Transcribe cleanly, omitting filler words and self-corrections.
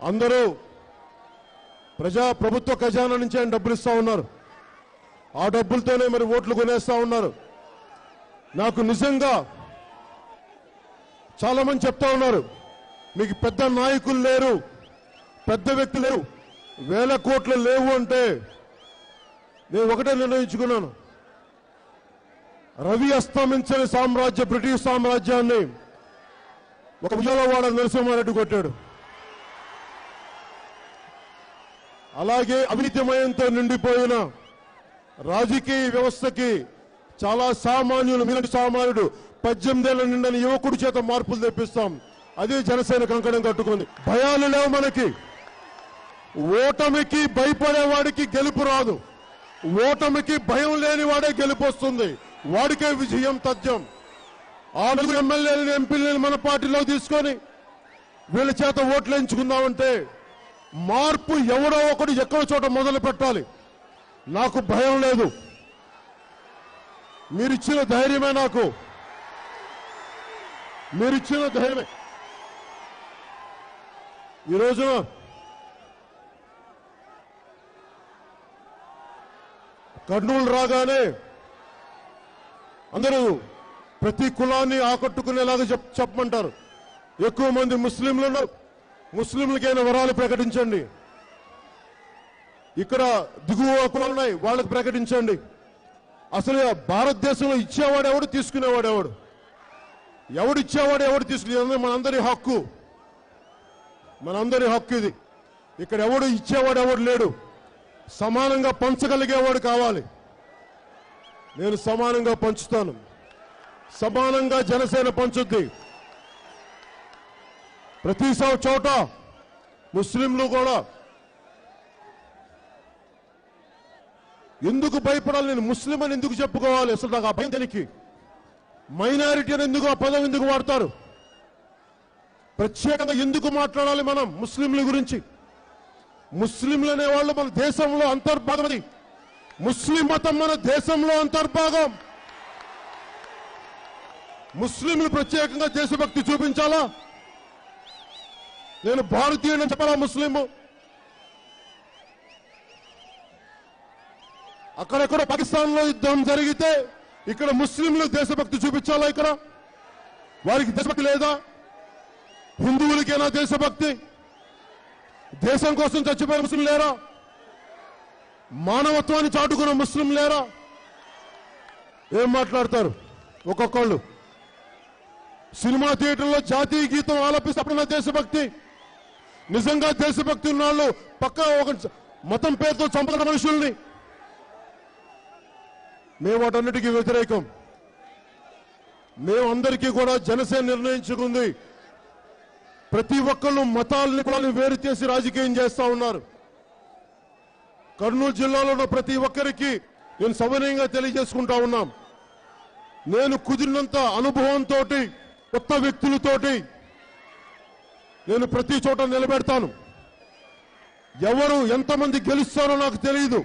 అందరూ ప్రభుత్వ ఖజానా నుంచి ఆయన డబ్బులు ఇస్తా ఉన్నారు. ఆ డబ్బులతోనే మరి ఓట్లు కొనేస్తా ఉన్నారు. నాకు నిజంగా చాలా మంది చెప్తా ఉన్నారు, మీకు పెద్ద నాయకులు లేరు, పెద్ద వ్యక్తులు లేరు, వేల కోట్లు లేవు అంటే నేను ఒకటే నిర్ణయించుకున్నాను. రవి అస్తమించని సామ్రాజ్య బ్రిటిష్ సామ్రాజ్యాన్ని ఒక విజయవాడ నరసింహారెడ్డి కొట్టాడు. అలాగే అవినీతిమయంతో నిండిపోయిన రాజకీయ వ్యవస్థకి చాలా సామాన్యులు, మీలాంటి సామాన్యుడు 18 ఏళ్ల నిండని యువకుడి చేత మార్పులు తెప్పిస్తాం. అదే జనసేన కంకణం కట్టుకుంది. భయాలు లేవు మనకి. ఓటమికి భయపడేవాడికి గెలుపు రాదు. ఓటమికి భయం లేని వాడే గెలుపు వస్తుంది. వాడికే విజయం తథ్యం. 6 ఎమ్మెల్యేలను, ఎంపీలను మన పార్టీలో తీసుకొని వీళ్ళ చేత ఓట్లు ఎంచుకుందామంటే మార్పు ఎవడో ఒకడు ఎక్కడో చోట మొదలు పెట్టాలి. నాకు భయం లేదు. మీరిచ్చిన ధైర్యమే, నాకు మీరిచ్చిన ధైర్యమే. ఈ రోజున కర్నూలు రాగానే అందరూ ప్రతి కులాన్ని ఆకట్టుకునేలాగా చెప్పమంటారు. ఎక్కువ మంది ముస్లింలు ఉన్నారు. ముస్లింలకైనా వరాలు ప్రకటించండి. ఇక్కడ దిగువ కులాలు ఉన్నాయి, వాళ్ళకు ప్రకటించండి. అసలు భారతదేశంలో ఇచ్చేవాడు ఎవడు, తీసుకునేవాడు ఎవడు? ఎవడిచ్చేవాడు, ఎవడు తీసుకునే మనందరి హక్కు. మనందరి హక్కు ఇది. ఇక్కడ ఎవడు ఇచ్చేవాడు ఎవడు లేడు. సమానంగా పంచగలిగేవాడు కావాలి. నేను సమానంగా పంచుతాను. సమానంగా జనసేన పంచుద్ది. ప్రతి చోట ముస్లింలు కూడా ఎందుకు భయపడాలి? నేను ముస్లిం అని ఎందుకు చెప్పుకోవాలి? అసలు నాకు ఆ భయం దేనికి? మైనారిటీ అని ఎందుకు ఆ పదం ఎందుకు వాడతారు? ప్రత్యేకంగా ఎందుకు మాట్లాడాలి మనం ముస్లింల గురించి? ముస్లింలు అనేవాళ్ళు మన దేశంలో అంతర్భాగం. అది ముస్లిం మతం మన దేశంలో అంతర్భాగం. ముస్లింలు ప్రత్యేకంగా దేశభక్తి చూపించాలా? నేను భారతీయుడని చెప్పాలా? ముస్లిం అక్కడెక్కడో పాకిస్తాన్లో యుద్ధం జరిగితే ఇక్కడ ముస్లింలు దేశభక్తి చూపించాలా? ఇక్కడ వారికి దేశభక్తి లేదా? హిందువులకేనా దేశభక్తి? దేశం కోసం చచ్చిపోయిన ముస్లిం లేరా? మానవత్వాన్ని చాటుకున్న ముస్లిం లేరా? ఏం మాట్లాడతారు ఒక్కొక్కళ్ళు? సినిమా థియేటర్లో జాతీయ గీతం ఆలపిస్తున్న దేశభక్తి. నిజంగా దేశభక్తి ఉన్న వాళ్ళు పక్క ఒక మతం పేరుతో చంపడం మనుషుల్ని. మేము వాటన్నిటికీ వ్యతిరేకం. మేమందరికీ కూడా జనసేన నిర్ణయించుకుంది. ప్రతి ఒక్కళ్ళు మతాలని కూడా వేరు చేసి రాజకీయం చేస్తా ఉన్నారు. కర్నూలు జిల్లాలో ఉన్న ప్రతి ఒక్కరికి నేను సవినయంగా తెలియజేసుకుంటా ఉన్నాం. నేను కుదిరినంత అనుభవంతో కొత్త వ్యక్తులతోటి నేను ప్రతి చోట నిలబెడతాను. ఎవరు ఎంతమంది గెలుస్తారో నాకు తెలియదు.